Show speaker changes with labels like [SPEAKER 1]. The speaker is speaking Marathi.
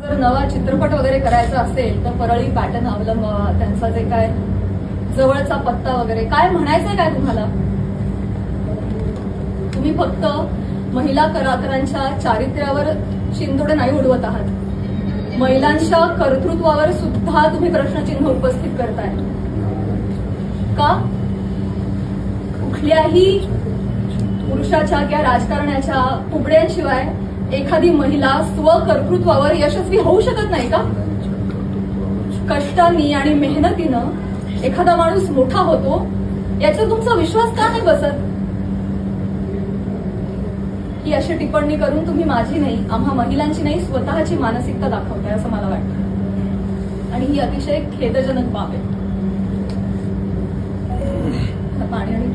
[SPEAKER 1] जर नवा चित्रपट वगैरे करायचा असेल तर परळी पॅटर्न अवलंबावा, त्यांचा जे काय जवळचा पत्ता वगैरे काय म्हणायचंय काय तुम्हाला? तुम्ही फक्त महिला कलाकारांच्या चारित्र्यावर शिंतोडे नाही उडवत आहात, महिलांच्या कर्तृत्वावर सुद्धा तुम्ही प्रश्नचिन्ह उपस्थित करताय का? कुठल्याही पुरुषाच्या किंवा राजकारण्याच्या उबड्यांशिवाय एखादी महिला स्वकर्तृत्वावर यशस्वी होऊ शकत नाही का? कष्टांनी आणि मेहनतीनं एखादा माणूस मोठा होतो, याचा तुमचा विश्वास का नाही बसत? ही अशी टिप्पणी करून तुम्ही माझी नाही, आम्हा महिलांची नाही, स्वतःची मानसिकता दाखवताय असं मला वाटतं, आणि ही अतिशय खेदजनक बाब आहे. पाणी आणि